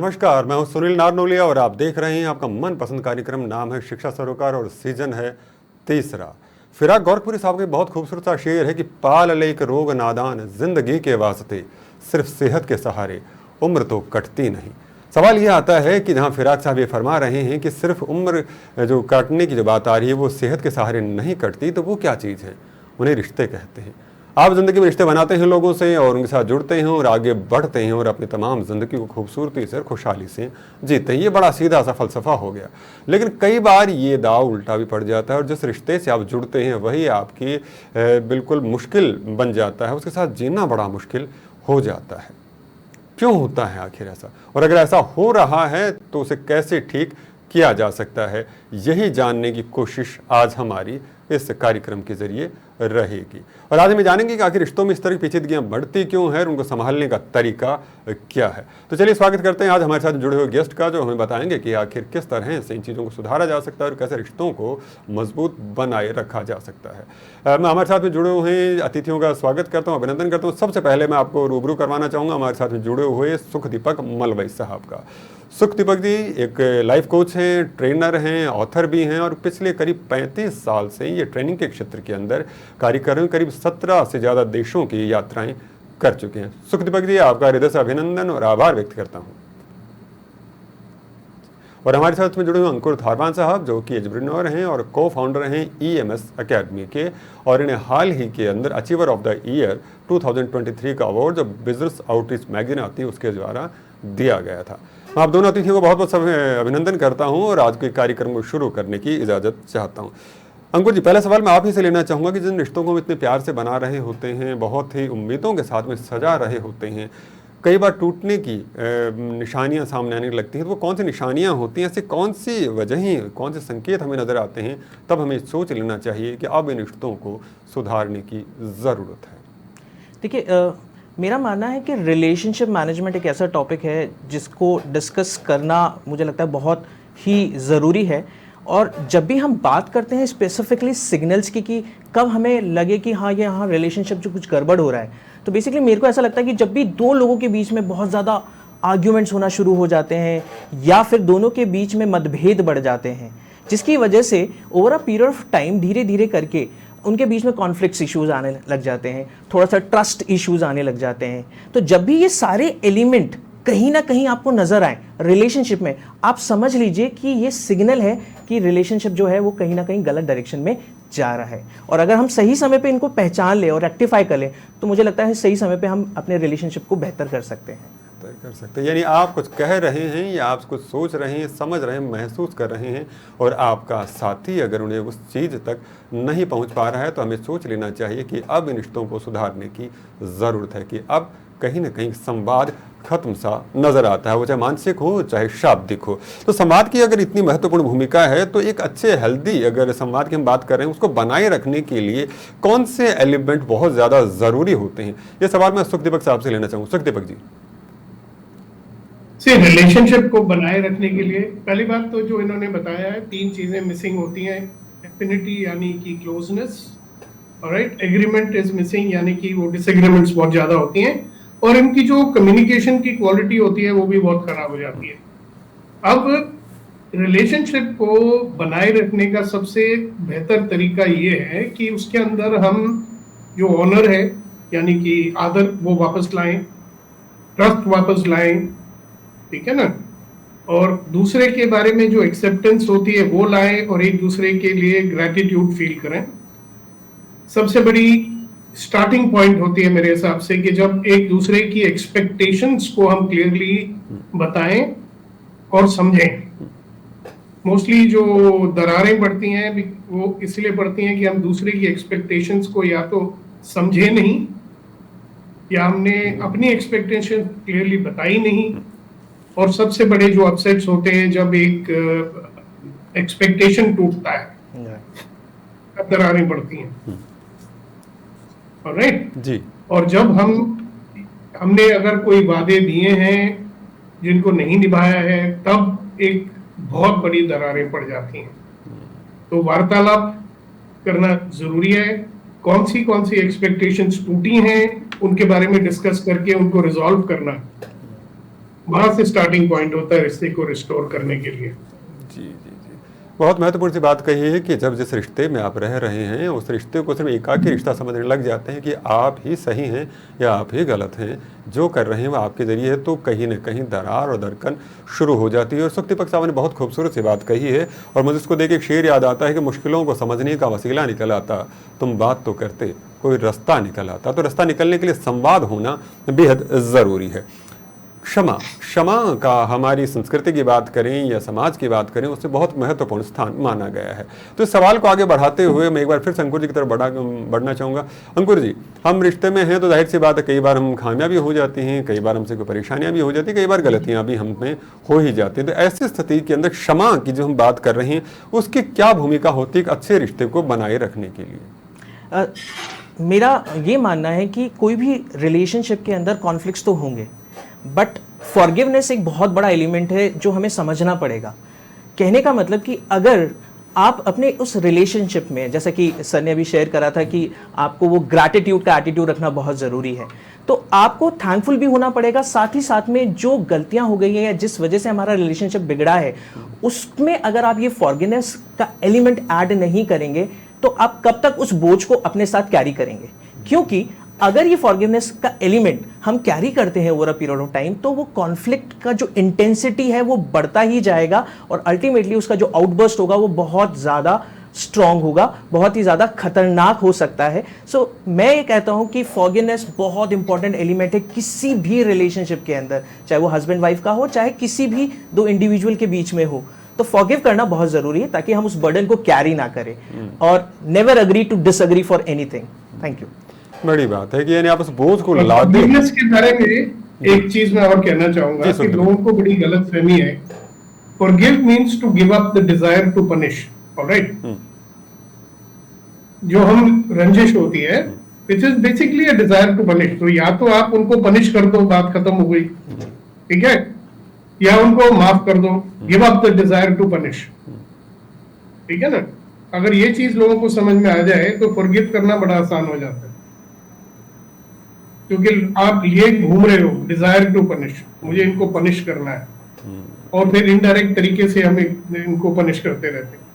नमस्कार, मैं हूं सुनील नारनोलिया और आप देख रहे हैं आपका मनपसंद कार्यक्रम। नाम है शिक्षा सरोकार और सीजन है तीसरा। फिराक गोरखपुरी साहब के बहुत खूबसूरत सा शेर है कि पाल ले एक रोग नादान जिंदगी के वास्ते, सिर्फ सेहत के सहारे उम्र तो कटती नहीं। सवाल यह आता है कि जहां फिराक साहब ये फरमा रहे हैं कि सिर्फ उम्र जो काटने की जो बात आ रही है वो सेहत के सहारे नहीं कटती, तो वो क्या चीज़ है? उन्हें रिश्ते कहते हैं। आप ज़िंदगी में रिश्ते बनाते हैं लोगों से और उनके साथ जुड़ते हैं और आगे बढ़ते हैं और अपनी तमाम ज़िंदगी को खूबसूरती से और खुशहाली से जीते हैं। ये बड़ा सीधा सा फ़लसफ़ा हो गया, लेकिन कई बार ये दाव उल्टा भी पड़ जाता है और जिस रिश्ते से आप जुड़ते हैं वही आपकी बिल्कुल मुश्किल बन जाता है, उसके साथ जीना बड़ा मुश्किल हो जाता है। क्यों होता है आखिर ऐसा, और अगर ऐसा हो रहा है तो उसे कैसे ठीक किया जा सकता है, यही जानने की कोशिश आज हमारी इस कार्यक्रम के जरिए रहेगी। और आज हम जानेंगे कि आखिर रिश्तों में इस तरह की पेचीदगियां बढ़ती क्यों है और उनको संभालने का तरीका क्या है। तो चलिए स्वागत करते हैं आज हमारे साथ जुड़े हुए गेस्ट का, जो हमें बताएंगे कि आखिर किस तरह से इन चीज़ों को सुधारा जा सकता है और कैसे रिश्तों को मजबूत बनाए रखा जा सकता है। मैं हमारे साथ में जुड़े हुए अतिथियों का स्वागत करता हूँ, अभिनंदन करता हूँ। सबसे पहले मैं आपको रूबरू करवाना चाहूँगा हमारे साथ में जुड़े हुए सुखदीपक मलवई साहब का। सुखदीपक जी एक लाइफ कोच हैं, ट्रेनर हैं, ऑथर भी हैं और पिछले करीब 35 साल से ये ट्रेनिंग के क्षेत्र के अंदर कार्य कर रहे हैं। करीब 17 से ज़्यादा देशों की यात्राएं कर चुके हैं। सुखदीपक जी, आपका हृदय से अभिनंदन और आभार व्यक्त करता हूं। और हमारे साथ में जुड़े हुए अंकुर थारवान साहब, जो कि एंटरप्रेन्योर हैं और को फाउंडर हैं EMS अकेडमी के, और इन्हें हाल ही के अंदर अचीवर ऑफ द ईयर 2023 का अवार्ड जो बिजनेस आउटरीच मैगजीन आती है उसके द्वारा दिया गया था। मैं आप दोनों अतिथियों को बहुत बहुत अभिनंदन करता हूं और आज के कार्यक्रम को शुरू करने की इजाज़त चाहता हूं। अंकुर जी, पहला सवाल मैं आप ही से लेना चाहूँगा कि जिन रिश्तों को हम इतने प्यार से बना रहे होते हैं, बहुत ही उम्मीदों के साथ में सजा रहे होते हैं, कई बार टूटने की निशानियां सामने आने लगती हैं, तो वो कौन सी निशानियां होती हैं? ऐसी कौन सी वजहें, कौन से संकेत हमें नज़र आते हैं, तब हमें सोच लेना चाहिए कि अब इन रिश्तों को सुधारने की ज़रूरत है? देखिए, मेरा मानना है कि रिलेशनशिप मैनेजमेंट एक ऐसा टॉपिक है जिसको डिस्कस करना मुझे लगता है बहुत ही ज़रूरी है। और जब भी हम बात करते हैं स्पेसिफिकली सिग्नल्स की कि कब हमें लगे कि हाँ ये यहाँ रिलेशनशिप जो कुछ गड़बड़ हो रहा है, तो बेसिकली मेरे को ऐसा लगता है कि जब भी दो लोगों के बीच में बहुत ज़्यादा आर्ग्यूमेंट्स होना शुरू हो जाते हैं या फिर दोनों के बीच में मतभेद बढ़ जाते हैं, जिसकी वजह से over a period of time धीरे धीरे करके उनके बीच में कॉन्फ्लिक्ट्स इश्यूज़ आने लग जाते हैं, थोड़ा सा ट्रस्ट इश्यूज़ आने लग जाते हैं। तो जब भी ये सारे एलिमेंट कहीं ना कहीं आपको नज़र आए रिलेशनशिप में, आप समझ लीजिए कि ये सिग्नल है कि रिलेशनशिप जो है वो कहीं ना कहीं गलत डायरेक्शन में जा रहा है। और अगर हम सही समय पे इनको पहचान लें और रेक्टिफाई कर लें, तो मुझे लगता है सही समय पे हम अपने रिलेशनशिप को बेहतर कर सकते हैं। कर सकते हैं, यानी आप कुछ कह रहे हैं या आप कुछ सोच रहे हैं, समझ रहे हैं, महसूस कर रहे हैं, और आपका साथी अगर उन्हें उस चीज़ तक नहीं पहुंच पा रहा है, तो हमें सोच लेना चाहिए कि अब इन रिश्तों को सुधारने की ज़रूरत है, कि अब कहीं ना कहीं संवाद खत्म सा नज़र आता है, वो चाहे मानसिक हो चाहे शाब्दिक हो। तो संवाद की अगर इतनी महत्वपूर्ण भूमिका है, तो एक अच्छे हेल्दी अगर संवाद की हम बात कर रहे हैं, उसको बनाए रखने के लिए कौन से एलिमेंट बहुत ज़्यादा ज़रूरी होते हैं? ये सवाल मैं सुखदीपक साहब से लेना चाहूँगा। सुखदीपक जी, रिलेशनशिप को बनाए रखने के लिए पहली बात तो जो इन्होंने बताया है, 3 चीजें मिसिंग होती हैं। एफिनिटी यानी कि closeness, alright, agreement is missing यानी कि वो डिसएग्रीमेंट्स बहुत ज्यादा होती हैं, और इनकी जो कम्युनिकेशन की क्वालिटी होती है वो भी बहुत खराब हो जाती है। अब रिलेशनशिप को बनाए रखने का सबसे बेहतर तरीका ये है कि उसके अंदर हम जो ऑनर है यानी कि आदर वो वापस लाएं, ट्रस्ट वापस लाएं, ठीक है ना, और दूसरे के बारे में जो एक्सेप्टेंस होती है वो लाएं और एक दूसरे के लिए ग्रैटिट्यूड फील करें। सबसे बड़ी स्टार्टिंग पॉइंट होती है मेरे हिसाब से कि जब एक दूसरे की एक्सपेक्टेशंस को हम क्लियरली बताएं और समझें। मोस्टली जो दरारें पड़ती हैं वो इसलिए पड़ती हैं कि हम दूसरे की एक्सपेक्टेशंस को या तो समझे नहीं या हमने अपनी एक्सपेक्टेशन क्लियरली बताई नहीं, और सबसे बड़े जो अपसेट्स होते हैं जब एक एक्सपेक्टेशन टूटता है, दरारें पड़ती हैं। ऑलराइट जी। और जब हमने अगर कोई वादे दिए हैं जिनको नहीं निभाया है, तब एक बहुत बड़ी दरारें पड़ जाती हैं। तो वार्तालाप करना जरूरी है। कौन सी एक्सपेक्टेशंस टूटी हैं उनके बारे में डिस्कस करके उनको रिजॉल्व करना वहां से स्टार्टिंग पॉइंट होता है रिश्ते को रिस्टोर करने के लिए। जी जी जी, बहुत महत्वपूर्ण सी बात कही है कि जब जिस रिश्ते में आप रह रहे हैं उस रिश्ते को सिर्फ एकाकी रिश्ता समझने लग जाते हैं कि आप ही सही हैं या आप ही गलत हैं, जो कर रहे हैं वो आपके जरिए है, तो कहीं ना कहीं दरार और दरकन शुरू हो जाती है। और सुख दीपक साहब ने बहुत खूबसूरत सी बात कही है और मुझे उसको देख एक शेर याद आता है कि मुश्किलों को समझने का वसीला निकल आता, तुम बात तो करते कोई रास्ता निकल आता। तो रास्ता निकलने के लिए संवाद होना बेहद ज़रूरी है। क्षमा, क्षमा का हमारी संस्कृति की बात करें या समाज की बात करें उससे बहुत महत्वपूर्ण स्थान माना गया है। तो इस सवाल को आगे बढ़ाते हुए मैं एक बार फिर से अंकुर जी की तरफ बढ़ना चाहूँगा। अंकुर जी, हम रिश्ते में हैं तो जाहिर सी बात है कई बार हम खामियां भी हो जाती हैं, कई बार हमसे कोई परेशानियां भी हो जाती हैं, कई बार गलतियां भी हम में हो ही जाती हैं। तो ऐसी स्थिति के अंदर क्षमा की जो हम बात कर रहे हैं उसकी क्या भूमिका होती है एक अच्छे रिश्ते को बनाए रखने के लिए? मेरा ये मानना है कि कोई भी रिलेशनशिप के अंदर कॉन्फ्लिक्ट्स तो होंगे, बट फॉरगिवनेस एक बहुत बड़ा एलिमेंट है जो हमें समझना पड़ेगा। कहने का मतलब कि अगर आप अपने उस रिलेशनशिप में, जैसा कि सर ने अभी शेयर करा था कि आपको वो ग्रैटिट्यूड का एटीट्यूड रखना बहुत ज़रूरी है, तो आपको थैंकफुल भी होना पड़ेगा। साथ ही साथ में जो गलतियां हो गई हैं या जिस वजह से हमारा रिलेशनशिप बिगड़ा है उसमें अगर आप ये फॉरगिवनेस का एलिमेंट ऐड नहीं करेंगे तो आप कब तक उस बोझ को अपने साथ कैरी करेंगे? क्योंकि अगर ये फॉरगिवनेस का एलिमेंट हम कैरी करते हैं over a period of time तो वो कॉन्फ्लिक्ट का जो इंटेंसिटी है वो बढ़ता ही जाएगा और अल्टीमेटली उसका जो आउटबर्स्ट होगा वो बहुत ज़्यादा स्ट्रांग होगा, बहुत ही ज़्यादा खतरनाक हो सकता है। सो मैं ये कहता हूँ कि फॉरगिवनेस बहुत इंपॉर्टेंट एलिमेंट है किसी भी रिलेशनशिप के अंदर, चाहे वो हस्बैंड वाइफ का हो चाहे किसी भी दो इंडिविजुअल के बीच में हो। तो फॉरगिव करना बहुत ज़रूरी है ताकि हम उस बर्डन को कैरी ना करें और never agree to disagree for anything. Thank you. बड़ी बात है कि यानी आप उस बोझ को ला दें। फॉरगिवनेस के बारे में एक चीज मैं और कहना चाहूंगा कि लोगों को बड़ी गलतफहमी है। Forgive means to give up the desire to punish, alright? जो हम रंजिश होती है which is basically a desire to punish. तो या तो आप उनको पनिश कर दो, बात खत्म हो गई, ठीक है, या उनको माफ कर दो, give up the desire to punish, ठीक है ना? अगर ये चीज लोगों को समझ में आ जाए तो फॉरगिव करना बड़ा आसान हो जाता है, क्योंकि आप ये घूम रहे हो डिजायर टू पनिश, मुझे इनको पनिश करना है, और फिर इनडायरेक्ट तरीके से हम इनको पनिश करते रहते हैं।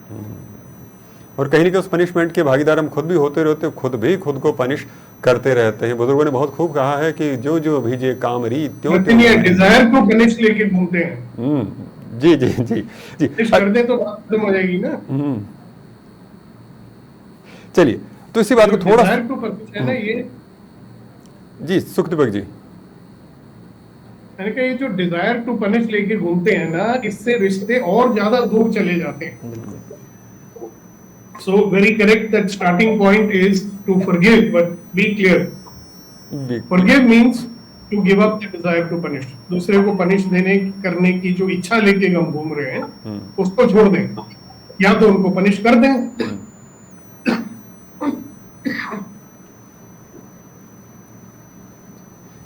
और कहीं ना कहीं उस पनिशमेंट के भागीदार हम खुद भी होते रहते, खुद भी खुद को पनिश करते रहते हैं। बुजुर्गों ने बहुत खूब कहा है कि जो जो भीजे कामरी त्यों त्यों डिजायर को पनिश लेके घूमते हैं। जी जी जी जी, कर दे तो बात खत्म हो जाएगी ना। चलिए, तो इसी बात को थोड़ा डिजायर टू पनिश है ना ये। जी सुख दीपक जी, मैंने कहा ये जो डिजायर टू पनिश लेके घूमते हैं ना, इससे रिश्ते और ज्यादा दूर चले जाते हैं। So very correct that starting point is to forgive, but be clear. Forgive means to give up the desire to punish. दूसरे को पनिश देने करने की जो इच्छा लेके हम घूम रहे हैं उसको छोड़ दें, या तो उनको पनिश कर दें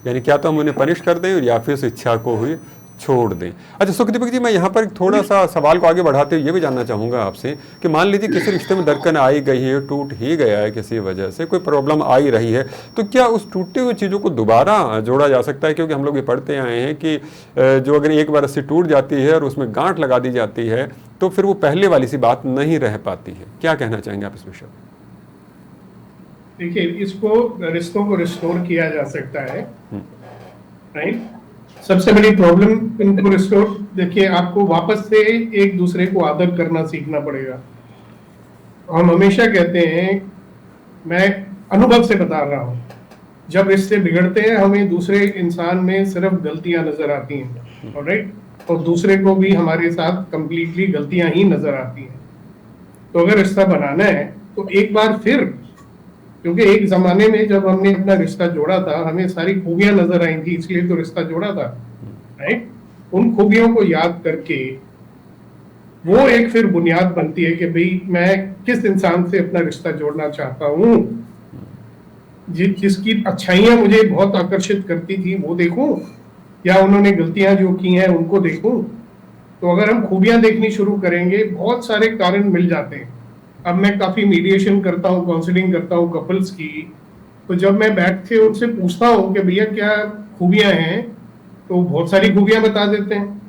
यानी क्या तो हम उन्हें पनिश कर दें या फिर उस इच्छा को ही छोड़ दें। अच्छा सुख दीपक जी, मैं यहाँ पर थोड़ा सा सवाल को आगे बढ़ाते हुए ये भी जानना चाहूँगा आपसे कि मान लीजिए किसी रिश्ते में दरकन आई गई है, टूट ही गया है, किसी वजह से कोई प्रॉब्लम आई रही है, तो क्या उस टूटी हुई चीज़ों को दोबारा जोड़ा जा सकता है? क्योंकि हम लोग ये पढ़ते आए हैं कि जो अगर एक बार रस्सी टूट जाती है और उसमें गांठ लगा दी जाती है तो फिर वो पहले वाली सी बात नहीं रह पाती है। क्या कहना चाहेंगे आप इस विषय में? देखिए, इसको रिश्तों को रिस्टोर किया जा सकता है, राइट? सबसे बड़ी प्रॉब्लम इनको रिस्टोर, देखिए आपको वापस से एक दूसरे को आदर करना सीखना पड़ेगा। हम हमेशा कहते हैं, मैं अनुभव से बता रहा हूँ, जब रिश्ते बिगड़ते हैं हमें दूसरे इंसान में सिर्फ गलतियां नजर आती हैं, ऑलराइट? और दूसरे को भी हमारे साथ कंप्लीटली गलतियां ही नजर आती हैं। तो अगर रिश्ता बनाना है तो एक बार फिर, क्योंकि एक जमाने में जब हमने अपना रिश्ता जोड़ा था हमें सारी खूबियां नजर आई थी, इसलिए तो रिश्ता जोड़ा था, राइट? उन खूबियों को याद करके वो एक फिर बुनियाद बनती है कि भाई मैं किस इंसान से अपना रिश्ता जोड़ना चाहता हूँ, जिसकी अच्छाइयां मुझे बहुत आकर्षित करती थी वो देखूं, या उन्होंने गलतियां जो की हैं उनको देखूं। तो अगर हम खूबियां देखनी शुरू करेंगे बहुत सारे कारण मिल जाते हैं। अब मैं काफी मीडिएशन करता हूँ, काउंसलिंग करता हूँ कपल्स की, तो जब मैं बैठ के उनसे पूछता हूँ कि भैया क्या खूबियां हैं, तो बहुत सारी खूबियां बता देते हैं,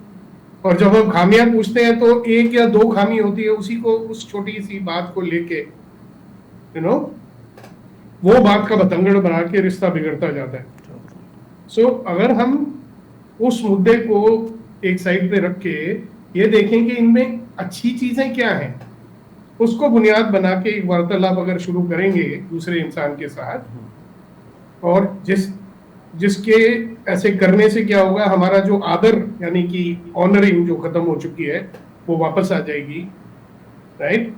और जब हम खामियां पूछते हैं तो एक या दो खामी होती है, उसी को, उस छोटी सी बात को लेके वो बात का बतंगड़ बना के रिश्ता बिगड़ता जाता है। सो अगर हम उस मुद्दे को एक साइड पे रख के ये देखें कि इनमें अच्छी चीजें क्या हैं, उसको बुनियाद बना के एक वार्तालाप अगर शुरू करेंगे दूसरे इंसान के साथ, और जिसके ऐसे करने से क्या होगा, हमारा जो आदर यानी कि ऑनरिंग जो खत्म हो चुकी है वो वापस आ जाएगी, राइट।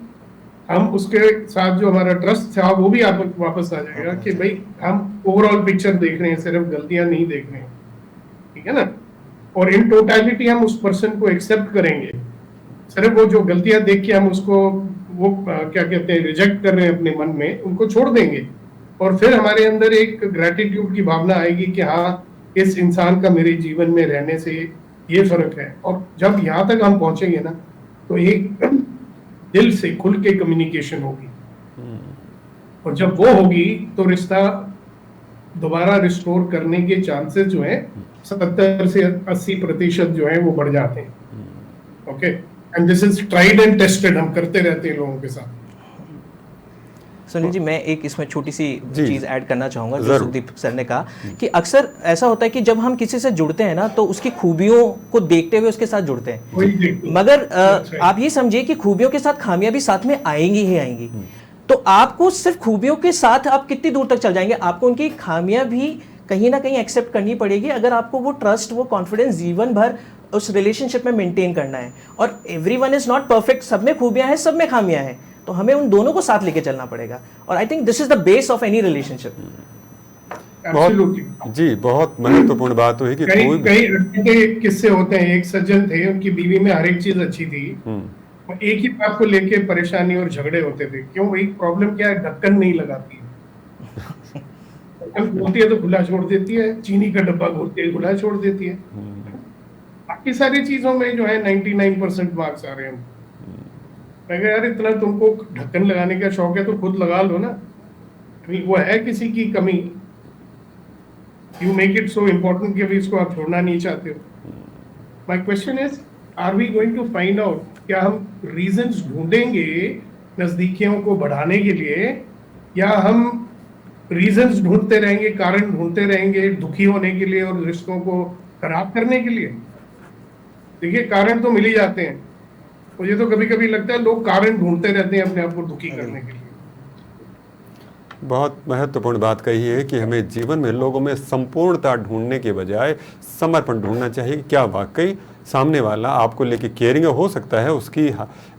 हम उसके साथ जो हमारा ट्रस्ट था वो भी वापस आ जाएगा कि भाई हम ओवरऑल पिक्चर देख रहे हैं, सिर्फ गलतियां नहीं देख रहे हैं, ठीक है ना। और इन टोटलिटी हम उस पर्सन को एक्सेप्ट करेंगे, सिर्फ वो जो गलतियां देख के हम उसको वो क्या कहते हैं रिजेक्ट कर रहे हैं अपने मन में, उनको छोड़ देंगे, और फिर हमारे अंदर एक ग्रैटिट्यूड की भावना आएगी कि हाँ, इस इंसान का मेरे जीवन में रहने से ये फर्क है। और जब यहाँ तक हम पहुंचेंगे ना, तो एक दिल से खुल के कम्युनिकेशन होगी, और जब वो होगी तो रिश्ता दोबारा रिस्टोर करने के चांसेस जो है 70 से 80% जो है वो बढ़ जाते हैं। Okay, and this is tried and tested, हम करते रहते हैं लोगों के साथ। सुनील जी, मैं एक इसमें छोटी सी चीज़ ऐड करना चाहूँगा जो जरूर। सुखदीप सर ने कहा कि अक्सर ऐसा होता है कि जब हम किसी से जुड़ते हैं ना, तो उसकी खूबियों को देखते हुए उसके साथ जुड़ते हैं, वही देखते हैं। मगर That's right. आप ये समझिए कि खूबियों के साथ खामियां भी साथ में आएंगी ही आएंगी। तो आपको सिर्फ खूबियों के साथ आप कितनी दूर तक चल जाएंगे, आपको उनकी खामियां भी कहीं ना कहीं एक्सेप्ट करनी पड़ेगी, अगर आपको वो ट्रस्ट, वो कॉन्फिडेंस जीवन भर उस रिलेशनशिप में मेंटेन करना है। और एवरीवन इज नॉट परफेक्ट, सब में खूबियां हैं, सब में खामियां हैं, तो हमें उन दोनों को साथ लेके चलना पड़ेगा। और I think this is the base of any relationship. Absolutely. जी, बहुत महत्वपूर्ण बात हुई कि कई कोई कई के किस्से होते हैं। एक सज्जन थे, उनकी बीवी में हर एक चीज अच्छी थी, और एक ही बात को लेके परेशानी और झगड़े होते थे। क्यों भाई, प्रॉब्लम क्या है, ढक्कन नहीं लगाती है। ढक्कन खोलती है तो खुला छोड़ देती है, चीनी का डब्बा खोलती है खुला छोड़ देती है। बाकी सारी चीजों में जो है 99% मार्क्स आ रहे हैं। मैं कहा यार, इतना तुमको ढक्कन लगाने का शौक है तो खुद लगा लो ना, वो है किसी की कमी, you make it so important कि इसको आप छोड़ना नहीं चाहते हो। My question is, are we going to find out, क्या हम रीजंस ढूंढेंगे नजदीकियों को बढ़ाने के लिए, या हम रीजंस ढूंढते रहेंगे, कारण ढूंढते रहेंगे दुखी होने के लिए और रिश्तों को खराब करने के लिए? देखिए, कारण तो मिल ही जाते हैं। मुझे तो कभी कभी लगता है लोग कारण ढूंढते रहते हैं अपने आप को दुखी करने के लिए। बहुत महत्वपूर्ण बात कही है कि हमें जीवन में लोगों में संपूर्णता ढूंढने के बजाय समर्पण ढूंढना चाहिए। क्या वाकई सामने वाला आपको लेके केयरिंग हो सकता है, उसकी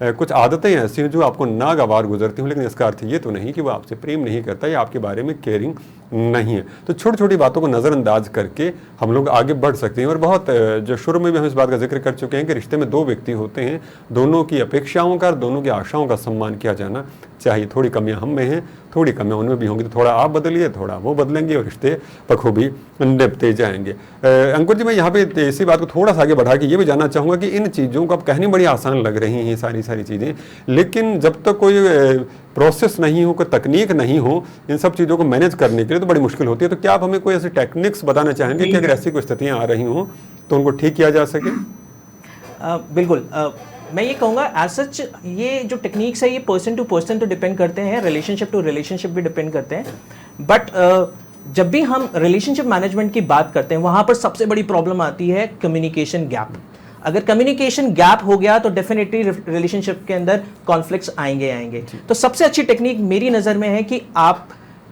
कुछ आदतें ऐसी हैं जो आपको नागवार गुजरती हूँ, लेकिन इसका अर्थ ये तो नहीं कि वो आपसे प्रेम नहीं करता या आपके बारे में केयरिंग नहीं है। तो छोटी छोटी बातों को नज़रअंदाज करके हम लोग आगे बढ़ सकते हैं। और बहुत जो शुरू में भी हम इस बात का जिक्र कर चुके हैं कि रिश्ते में दो व्यक्ति होते हैं, दोनों की अपेक्षाओं का, दोनों की आशाओं का सम्मान किया जाना चाहिए। थोड़ी कमियां हम में हैं, थोड़ी कमियां उनमें भी होंगी, तो थोड़ा आप बदलिए, थोड़ा वो बदलेंगे, और रिश्ते बखूबी निभते जाएंगे। अंकुर जी, मैं यहाँ पे इसी बात को थोड़ा सा आगे बढ़ा के ये भी जानना चाहूँगा कि इन चीज़ों को अब कहनी बड़ी आसान लग रही हैं सारी चीज़ें, लेकिन जब तक कोई प्रोसेस नहीं हो, कोई तकनीक नहीं हो इन सब चीज़ों को मैनेज करने के लिए, तो बड़ी मुश्किल होती है। तो क्या आप हमें कोई ऐसी टेक्निक्स बताना चाहेंगे कि अगर ऐसी कोई स्थितियाँ आ रही हों तो उनको ठीक किया जा सके? बिल्कुल। मैं ये कहूँगा एज सच, ये जो टेक्निक्स है ये पर्सन टू पर्सन तो डिपेंड करते हैं, रिलेशनशिप टू रिलेशनशिप भी डिपेंड करते हैं। बट जब भी हम रिलेशनशिप मैनेजमेंट की बात करते हैं, वहाँ पर सबसे बड़ी प्रॉब्लम आती है कम्युनिकेशन गैप। अगर कम्युनिकेशन गैप हो गया तो डेफिनेटली रिलेशनशिप के अंदर कॉन्फ्लिक्ट्स आएंगे। तो सबसे अच्छी टेक्निक मेरी नज़र में है कि आप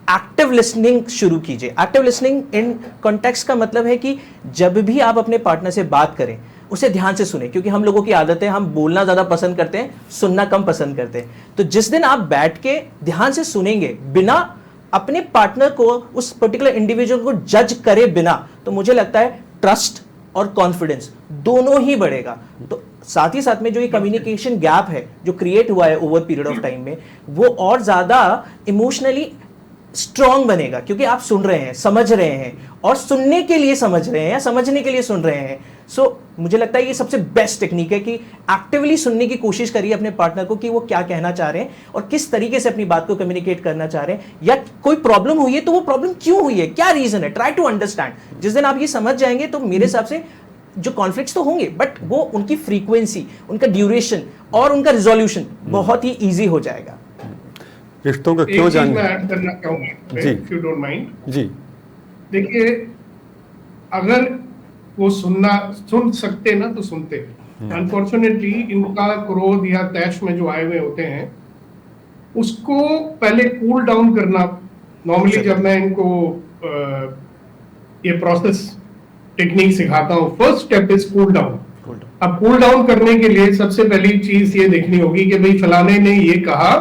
एक्टिव लिसनिंग शुरू कीजिए। एक्टिव लिसनिंग इन कॉन्टेक्स्ट का मतलब है कि जब भी आप अपने पार्टनर से बात करें, उसे ध्यान से सुने, क्योंकि हम लोगों की आदत है, हम बोलना ज़्यादा पसंद करते हैं, सुनना कम पसंद करते हैं। तो जिस दिन आप बैठ के ध्यान से सुनेंगे, बिना अपने पार्टनर को, उस पर्टिकुलर इंडिविजुअल को जज करे बिना, तो मुझे लगता है ट्रस्ट और कॉन्फिडेंस दोनों ही बढ़ेगा। तो साथ ही साथ में जो ये कम्युनिकेशन गैप है जो क्रिएट हुआ है ओवर पीरियड ऑफ टाइम में, वो और ज़्यादा इमोशनली स्ट्रॉन्ग बनेगा, क्योंकि आप सुन रहे हैं, समझ रहे हैं, और सुनने के लिए समझ रहे हैं या समझने के लिए सुन रहे हैं। सो मुझे लगता है ये सबसे बेस्ट टेक्निक है कि एक्टिवली सुनने की कोशिश करिए अपने पार्टनर को कि वो क्या कहना चाह रहे हैं और किस तरीके से अपनी बात को कम्युनिकेट करना चाह रहे हैं, या कोई प्रॉब्लम हुई है तो वो प्रॉब्लम क्यों हुई है, क्या रीजन है, ट्राई टू अंडरस्टैंड। जिस दिन आप ये समझ जाएंगे तो मेरे हिसाब से जो कॉन्फ्लिक्ट्स तो होंगे बट वो उनकी फ्रीक्वेंसी, उनका ड्यूरेशन और उनका रिजोल्यूशन बहुत ही ईजी हो जाएगा। रिश्तों को क्यों जानना, मैं ऐड करना चाहूंगा जी, इफ यू डोंट माइंड। जी, देखिए, अगर वो सुन सकते ना तो सुनते। अनफॉर्चुनेटली इनका क्रोध या तैश में जो आए हुए होते हैं उसको पहले कूल डाउन करना। नॉर्मली जब मैं इनको ये प्रोसेस टेक्निक सिखाता हूँ, first step is cool down. अब कूल डाउन करने के लिए सबसे पहली चीज ये देखनी होगी कि भाई फलाने ने ये कहा,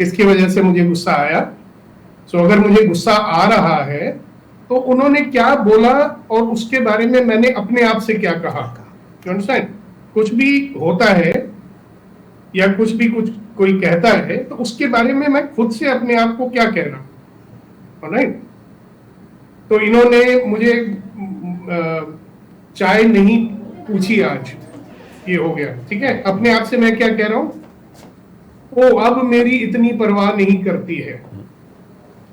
इसकी वजह से मुझे गुस्सा आया। सो अगर मुझे गुस्सा आ रहा है तो उन्होंने क्या बोला और उसके बारे में मैंने अपने आप से क्या कहा। You understand? कुछ भी होता है या कुछ कोई कहता है तो उसके बारे में मैं खुद से अपने आप को क्या कह रहा हूं। राइट? तो इन्होंने मुझे चाय नहीं पूछी आज, ये हो गया, ठीक है। अपने आप से मैं क्या कह रहा हूं, ओ अब मेरी इतनी परवाह नहीं करती है।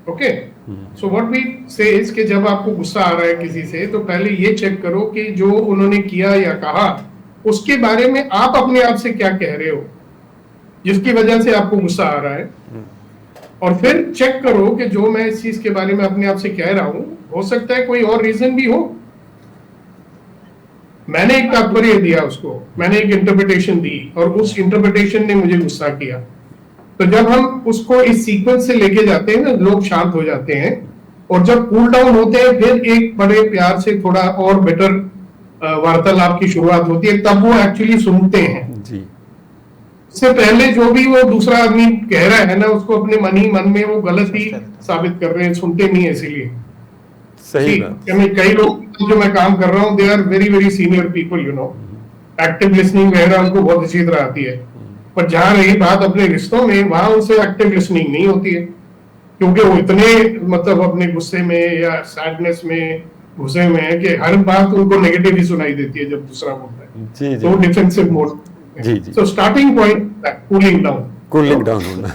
ओके, सो व्हाट वी से इज कि जब आपको गुस्सा आ रहा है किसी से तो पहले ये चेक करो कि जो उन्होंने किया या कहा उसके बारे में आप अपने आप से क्या कह रहे हो जिसकी वजह से आपको गुस्सा आ रहा है। और फिर चेक करो कि जो मैं इस चीज के बारे में अपने आप से कह रहा हूं, हो सकता है कोई और रीजन भी हो। मैंने एक तात्पर्य दिया उसको, मैंने एक इंटरप्रिटेशन दी और उस इंटरप्रिटेशन ने मुझे गुस्सा किया। तो जब हम उसको इस सीक्वेंस से लेके जाते हैं ना, लोग शांत हो जाते हैं और जब कूल डाउन होते हैं फिर एक बड़े प्यार से थोड़ा और बेटर वार्तालाप की शुरुआत होती है, तब वो एक्चुअली सुनते हैं जी। इससे पहले जो भी वो दूसरा आदमी कह रहा है ना, उसको अपने मन में वो गलत ही साबित कर रहे हैं, सुनते नहीं है। इसीलिए सही कई लोग जो मैं काम कर रहा हूँ, they are very very senior people, you know, active listening वगैरह उनको बहुत अच्छी तरह आती है। पर जहां रही बात अपने रिश्तों में, वहां उनसे एक्टिव लिसनिंग नहीं होती है, क्योंकि वो इतने मतलब अपने गुस्से में या सैडनेस में घुसे हुए हैं कि हर बात उनको नेगेटिव ही सुनाई देती है जब दूसरा बोलता है। जी, जी, तो डिफेंसिव मोड। जी, जी। So starting point cooling down होना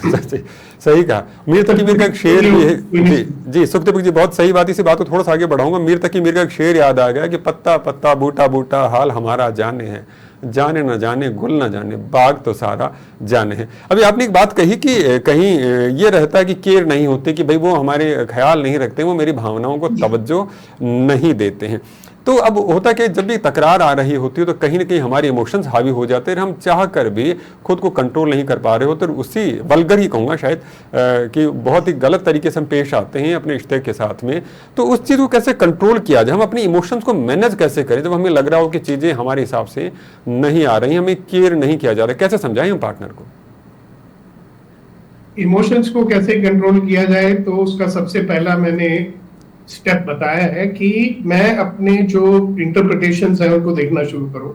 सही कहा। मीर तकी मीर का एक शेर भी है जी, जी सुखदेव जी, बहुत सही बात। इसी बात को थोड़ा सा आगे बढ़ाऊंगा। मीर तकी मीर का एक शेर याद आ गया कि पत्ता पत्ता बूटा बूटा हाल हमारा जाने है, जाने न जाने गुल न जाने बाग तो सारा जाने है। अभी आपने एक बात कही कि कहीं ये रहता है कि केयर नहीं होते, कि भाई वो हमारे ख्याल नहीं रखते, वो मेरी भावनाओं को तवज्जो नहीं देते हैं। तो अब होता कि जब भी तकरार आ रही होती है तो कहीं ना कहीं हमारे इमोशंस हावी हो जाते हैं, हम चाह कर भी खुद को कंट्रोल नहीं कर पा रहे होते, तो उसी वल्गर ही कहूँगा शायद कि बहुत ही गलत तरीके से हम पेश आते हैं अपने रिश्ते के साथ में। तो उस चीज़ को कैसे कंट्रोल किया जाए, हम अपनी इमोशंस को मैनेज कैसे करें जब हमें लग रहा हो कि चीज़ें हमारे हिसाब से नहीं आ रही, हमें केयर नहीं किया जा रहा, कैसे समझाएं हम पार्टनर को? इमोशंस को कैसे कंट्रोल किया जाए, तो उसका सबसे पहला मैंने स्टेप बताया है कि मैं अपने जो इंटरप्रिटेशंस हैं उनको देखना शुरू करूं।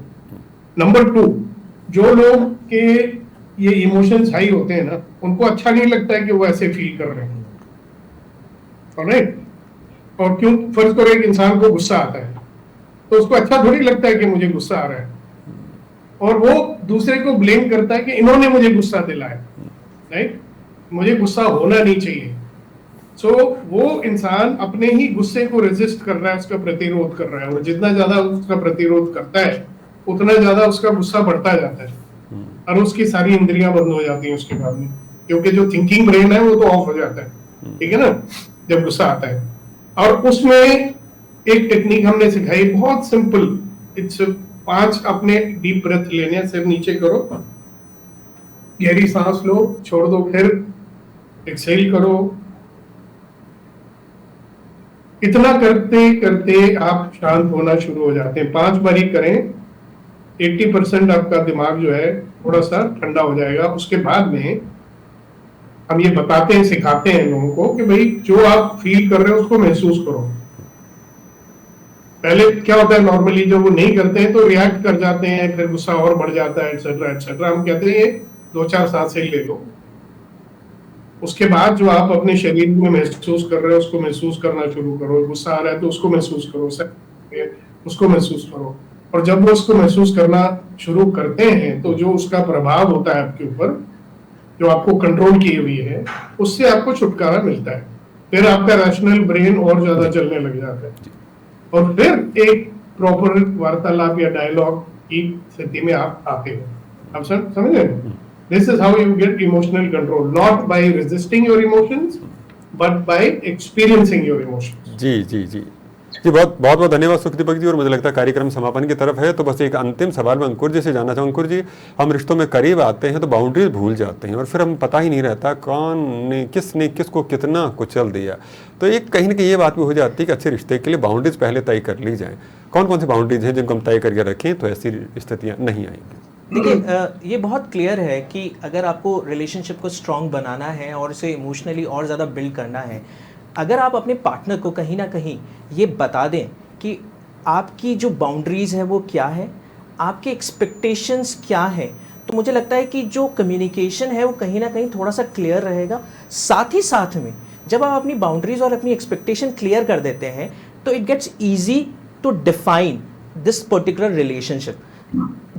नंबर 2, जो लोग के ये इमोशंस हाई होते हैं ना, उनको अच्छा नहीं लगता है कि वो ऐसे फील कर रहे हैं। ऑलराइट? और क्यों, फर्ज करो एक इंसान को गुस्सा आता है तो उसको अच्छा थोड़ी लगता है कि मुझे गुस्सा आ रहा है, और वो दूसरे को ब्लेम करता है कि इन्होंने मुझे गुस्सा दिलाया। राइट? मुझे गुस्सा होना नहीं चाहिए। सो वो इंसान अपने ही गुस्से को रेजिस्ट कर रहा है, उसका प्रतिरोध कर रहा है, और जितना ज्यादा उसका प्रतिरोध करता है उतना ज्यादा उसका गुस्सा बढ़ता जाता है और उसकी सारी इंद्रियां बंद हो जाती हैं उसके बाद में, क्योंकि जो थिंकिंग ब्रेन है वो तो ऑफ हो जाता है। ठीक है ना, जब गुस्सा आता है। और उसमें एक टेक्निक हमने सिखाई, बहुत सिंपल, इट्स 5 अपने डीप ब्रेथ लेने, सिर नीचे करो, गहरी सांस लो, छोड़ दो, फिर एक्सहेल करो। इतना करते करते आप शांत होना शुरू हो जाते हैं। 5 बार ही करें, 80% आपका दिमाग जो है थोड़ा सा ठंडा हो जाएगा। उसके बाद में हम ये बताते हैं, सिखाते हैं लोगों को कि भाई जो आप फील कर रहे हो उसको महसूस करो। पहले क्या होता है, नॉर्मली जो वो नहीं करते हैं तो रिएक्ट कर जाते हैं, फिर गुस्सा और बढ़ जाता है, एटसेट्रा एटसेट्रा। हम कहते हैं 2-4 सांसें ले लो। उसके बाद जो आप अपने शरीर में महसूस कर रहे हो उसको महसूस करना शुरू करो। गुस्सा आ रहा है तो उसको महसूस करो, उसको महसूस करो। और जब वो उसको महसूस करना शुरू करते हैं तो जो उसका प्रभाव होता है आपके ऊपर, जो आपको कंट्रोल किए हुए है, उससे आपको छुटकारा मिलता है। फिर आपका रैशनल ब्रेन और ज्यादा चलने लग जाता है, और फिर एक प्रॉपर वार्तालाप या डायलॉग की स्थिति में आप आते हो। आप समझ रहे हैं? This is how you get emotional control, not by resisting your emotions but by experiencing your emotions. जी जी जी जी, बहुत बहुत धन्यवाद सुखदीपक जी। और मुझे लगता है कार्यक्रम समापन की तरफ है, तो बस एक अंतिम सवाल मैं अंकुर जी से जानना चाहूँ। अंकुर जी, हम रिश्तों में करीब आते हैं तो बाउंड्रीज भूल जाते हैं और फिर हम पता ही नहीं रहता कौन ने किसको कितना कुचल दिया। तो एक कहीं ना कहीं ये बात भी हो जाती है कि अच्छे रिश्ते के लिए बाउंड्रीज पहले तय कर ली जाए। कौन कौन सी बाउंड्रीज हैं जिनको हम तय करके रखें तो ऐसी स्थितियाँ नहीं आएंगी? देखिए, ये बहुत क्लियर है कि अगर आपको रिलेशनशिप को स्ट्रॉन्ग बनाना है और इसे इमोशनली और ज़्यादा बिल्ड करना है, अगर आप अपने पार्टनर को कहीं ना कहीं ये बता दें कि आपकी जो बाउंड्रीज़ है वो क्या है, आपके एक्सपेक्टेशंस क्या है, तो मुझे लगता है कि जो कम्युनिकेशन है वो कहीं ना कहीं थोड़ा सा क्लियर रहेगा। साथ ही साथ में जब आप अपनी बाउंड्रीज़ और अपनी एक्सपेक्टेशन क्लियर कर देते हैं तो it gets easy to define this particular relationship.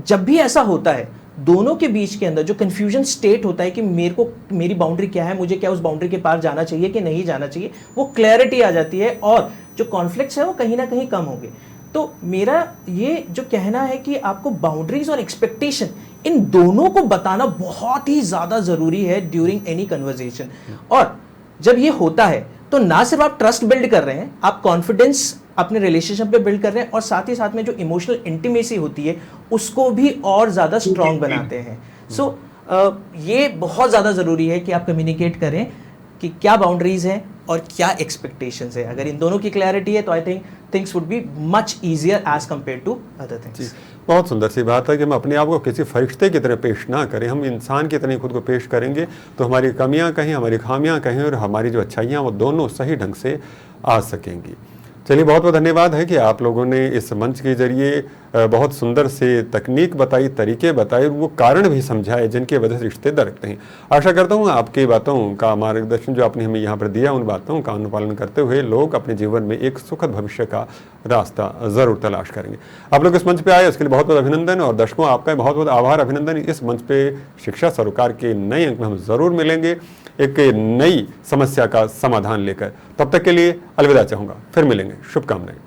जब भी ऐसा होता है, दोनों के बीच के अंदर जो कंफ्यूजन स्टेट होता है कि मेरे को मेरी बाउंड्री क्या है, मुझे क्या उस बाउंड्री के पार जाना चाहिए कि नहीं जाना चाहिए, वो क्लैरिटी आ जाती है और जो कॉन्फ्लिक्ट्स है वो कहीं ना कहीं कम होंगे। तो मेरा ये जो कहना है कि आपको बाउंड्रीज और एक्सपेक्टेशन इन दोनों को बताना बहुत ही ज़्यादा ज़रूरी है ड्यूरिंग एनी कन्वर्जेशन। और जब ये होता है तो ना सिर्फ आप ट्रस्ट बिल्ड कर रहे हैं, आप कॉन्फिडेंस अपने रिलेशनशिप पे बिल्ड कर रहे हैं और साथ ही साथ में जो इमोशनल इंटीमेसी होती है उसको भी और ज़्यादा स्ट्रॉन्ग बनाते हैं। सो ये बहुत ज़्यादा ज़रूरी है कि आप कम्युनिकेट करें कि क्या बाउंड्रीज हैं और क्या एक्सपेक्टेशंस है। अगर इन दोनों की क्लैरिटी है तो I think things would be much easier as compared to other things. बहुत सुंदर सी बात है कि हम अपने आप को किसी फरिश्ते की तरह पेश ना करें, हम इंसान की तरह खुद को पेश करेंगे तो हमारी कमियां कहीं, हमारी खामियां कहीं और हमारी जो अच्छाइयां वो दोनों सही ढंग से आ सकेंगी। चलिए, बहुत बहुत धन्यवाद है कि आप लोगों ने इस मंच के जरिए बहुत सुंदर से तकनीक बताई, तरीके बताए, वो कारण भी समझाए जिनकी वजह से रिश्ते दरकते हैं। आशा करता हूँ आपकी बातों का मार्गदर्शन जो आपने हमें यहाँ पर दिया, उन बातों का अनुपालन करते हुए लोग अपने जीवन में एक सुखद भविष्य का रास्ता ज़रूर तलाश करेंगे। आप लोग इस मंच पे आए उसके लिए बहुत बहुत अभिनंदन, और दर्शकों आपका बहुत बहुत आभार, अभिनंदन। इस मंच पे शिक्षा सरोकार के नए अंक में हम ज़रूर मिलेंगे एक नई समस्या का समाधान लेकर। तब तक के लिए अलविदा चाहूँगा, फिर मिलेंगे, शुभकामनाएं।